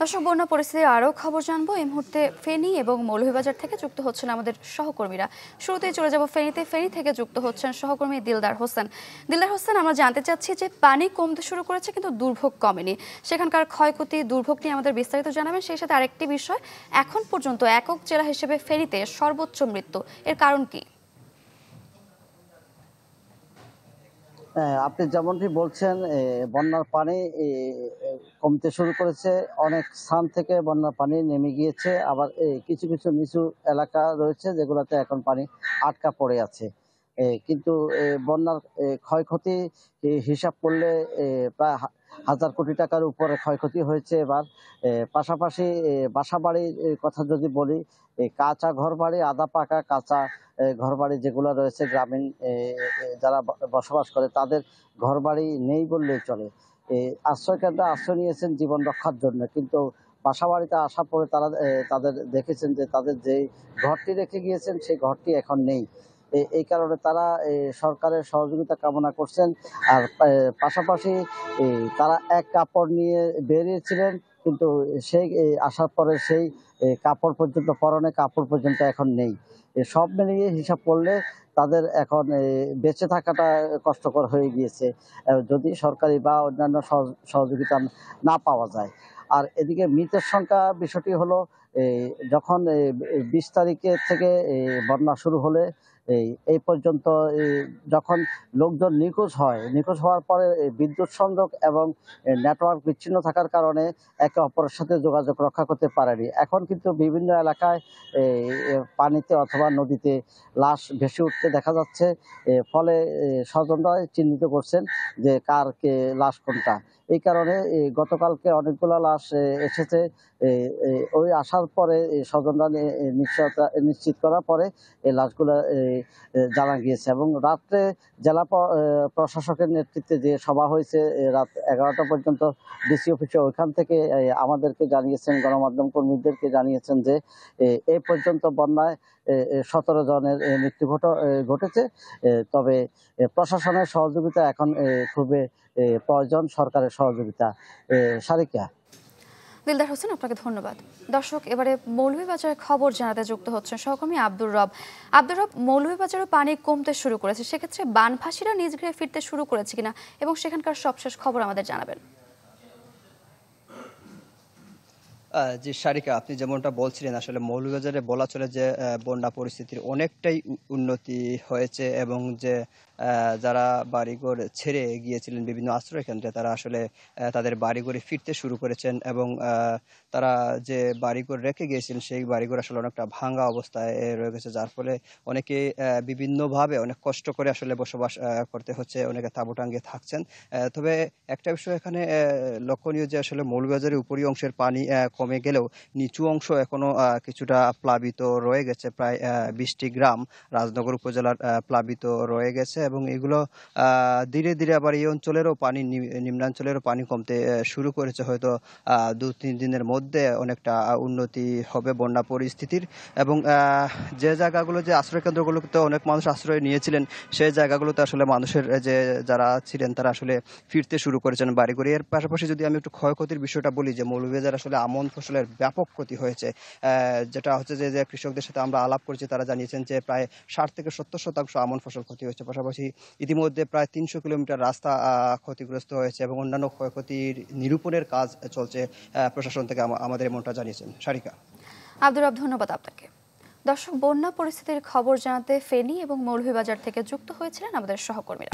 দর্শক, বন্যা পরিস্থিতির আরও খবর জানবো এই মুহূর্তে ফেনী এবং মৌলভীবাজার থেকে যুক্ত হচ্ছেন আমাদের সহকর্মীরা। শুরুতেই চলে যাব ফেনীতে। ফেনী থেকে যুক্ত হচ্ছেন সহকর্মী দিলদার হোসেন। দিলদার হোসেন, আমরা জানতে চাচ্ছি যে পানি কমতে শুরু করেছে কিন্তু দুর্ভোগ কমেনি, সেখানকার ক্ষয়ক্ষতি দুর্ভোগ নিয়ে আমাদের বিস্তারিত জানাবেন। সেই সাথে আরেকটি বিষয়, এখন পর্যন্ত একক জেলা হিসেবে ফেনীতে সর্বোচ্চ মৃত্যু, এর কারণ কি? আপনি যেমনটি বলছেন, বন্যার পানি কমতে শুরু করেছে। অনেক স্থান থেকে বন্যার পানি নেমে গিয়েছে, আবার কিছু কিছু নিচু এলাকা রয়েছে যেগুলোতে এখন পানি আটকা পড়ে আছে। কিন্তু বন্যার ক্ষয়ক্ষতি হিসাব করলে প্রায় হাজার কোটি টাকার উপরে ক্ষয়ক্ষতি হয়েছে এবার। পাশাপাশি বাসাবাড়ির কথা যদি বলি, কাঁচা ঘরবাড়ি, আধা পাকা কাঁচা ঘরবাড়ি যেগুলো রয়েছে গ্রামীণ যারা বসবাস করে তাদের ঘরবাড়ি নেই বললেই চলে। আশ্রয় কেন্দ্রে আশ্রয় নিয়েছেন জীবন রক্ষার জন্য, কিন্তু বাসাবাড়িতে আসার পরে তারা তাদের দেখেছেন যে তাদের যে ঘরটি রেখে গিয়েছেন সেই ঘরটি এখন নেই। এই কারণে তারা সরকারের সহযোগিতা কামনা করছেন। আর পাশাপাশি তারা এক কাপড় নিয়ে বেরিয়েছিলেন, কিন্তু সেই আসার পরে সেই কাপড় পর্যন্ত, পরনে কাপড় পর্যন্ত এখন নেই। সব মিলিয়ে হিসাব করলে তাদের এখন বেঁচে থাকাটা কষ্টকর হয়ে গিয়েছে, যদি সরকারি বা অন্যান্য সহযোগিতা না পাওয়া যায়। আর এদিকে মৃতের সংখ্যা বিষয়টি হলো, যখন 20 তারিখে থেকে বন্যা শুরু হলে এই পর্যন্ত যখন লোকজন নিখোঁজ হওয়ার পরে বিদ্যুৎ সংযোগ এবং নেটওয়ার্ক বিচ্ছিন্ন থাকার কারণে একে অপরের সাথে যোগাযোগ রক্ষা করতে পারেনি। এখন কিন্তু বিভিন্ন এলাকায় পানিতে অথবা নদীতে লাশ ভেসে উঠতে দেখা যাচ্ছে। ফলে স্বজনরা চিহ্নিত করছেন যে কার কে লাশ কোনটা। এই কারণে গতকালকে অনেকগুলো লাশ এসেছে। ওই আসার পরে স্বজনরা নিশ্চিত করার পরে এই লাশগুলো জানা গিয়েছে, এবং রাত্রে জেলা প্রশাসকের নেতৃত্বে যে সভা হয়েছে রাত 11টা পর্যন্ত ডিসি অফিসে, ওইখান থেকে আমাদেরকে জানিয়েছেন, গণমাধ্যম কর্মীদেরকে জানিয়েছেন যে এই পর্যন্ত বন্যায় 17 জনের মৃত্যু ঘটেছে। তবে প্রশাসনের সহযোগিতা এখন খুবই প্রয়োজন, সরকারের সহযোগিতা। সারিকা। দিলদার হোসেন, আপনাকে ধন্যবাদ। দর্শক, এবারে মৌলভীবাজারের খবর জানাতে যুক্ত হচ্ছেন সহকর্মী আব্দুর রব। মৌলভীবাজারে পানি কমতে শুরু করেছে, সেক্ষেত্রে বানভাসীরা নিজ গৃহে ফিরতে শুরু করেছে কিনা এবং সেখানকার সবশেষ খবর আমাদের জানাবেন। জি সারিকা, আপনি যেমনটা বলছিলেন, আসলে মৌলভীবাজারে বলা চলে যে বন্যা পরিস্থিতির অনেকটাই উন্নতি হয়েছে, এবং যে যারা বাড়িঘর ছেড়ে গিয়েছিলেন বিভিন্ন আশ্রয় কেন্দ্রে, তারা আসলে তাদের বাড়িঘরে ফিরতে শুরু করেছেন, এবং তারা যে বাড়িঘর রেখে গিয়েছিলেন সেই বাড়িঘর আসলে অনেকটা ভাঙা অবস্থায় রয়ে গেছে, যার ফলে অনেকে বিভিন্নভাবে অনেক কষ্ট করে আসলে বসবাস করতে হচ্ছে, অনেকে তাঁবু টাঙ্গিয়ে থাকছেন। তবে একটা বিষয় এখানে লক্ষণীয় যে আসলে মৌলভীবাজারের উপরি অংশের পানি কমে গেলেও নিচু অংশ এখনো কিছুটা প্লাবিত রয়ে গেছে। প্রায় 20টি গ্রাম রাজনগর উপজেলার প্লাবিত রয়ে গেছে, এবং এগুলো ধীরে ধীরে আবার এই অঞ্চলেরও পানি, নিম্নাঞ্চলেরও পানি কমতে শুরু করেছে। হয়তো 2-3 দিনের মধ্যে অনেকটা উন্নতি হবে বন্যা পরিস্থিতির, এবং যে জায়গাগুলো, যে আশ্রয় কেন্দ্রগুলোতে অনেক মানুষ আশ্রয় নিয়েছিলেন, সেই জায়গাগুলোতে আসলে মানুষের যে যারা ছিলেন তারা আসলে ফিরতে শুরু করেছেন বাড়িঘরে। এর পাশাপাশি যদি আমি একটু ক্ষয়ক্ষতির বিষয়টা বলি, যে মৌলভীবাজার আসলে আমন ফসলের ব্যাপক ক্ষতি হয়েছে। যেটা হচ্ছে যে কৃষকদের সাথে আমরা আলাপ করেছি, তারা জানিয়েছেন যে প্রায় 60-70% আমন ফসল ক্ষতি হয়েছে। পাশাপাশি ইতিমধ্যে প্রায় 300 কিলোমিটার রাস্তা ক্ষতিগ্রস্ত হয়েছে, এবং অন্যান্য ক্ষয়ক্ষতির নিরূপণের কাজ চলছে প্রশাসন থেকে, আমাদের এমনটা জানিয়েছেন। সারিকা। আব্দুর রব, ধন্যবাদ আপনাকে। দর্শক, বন্যা পরিস্থিতির খবর জানাতে ফেনী এবং মৌলভীবাজার থেকে যুক্ত হয়েছিলেন আমাদের সহকর্মীরা।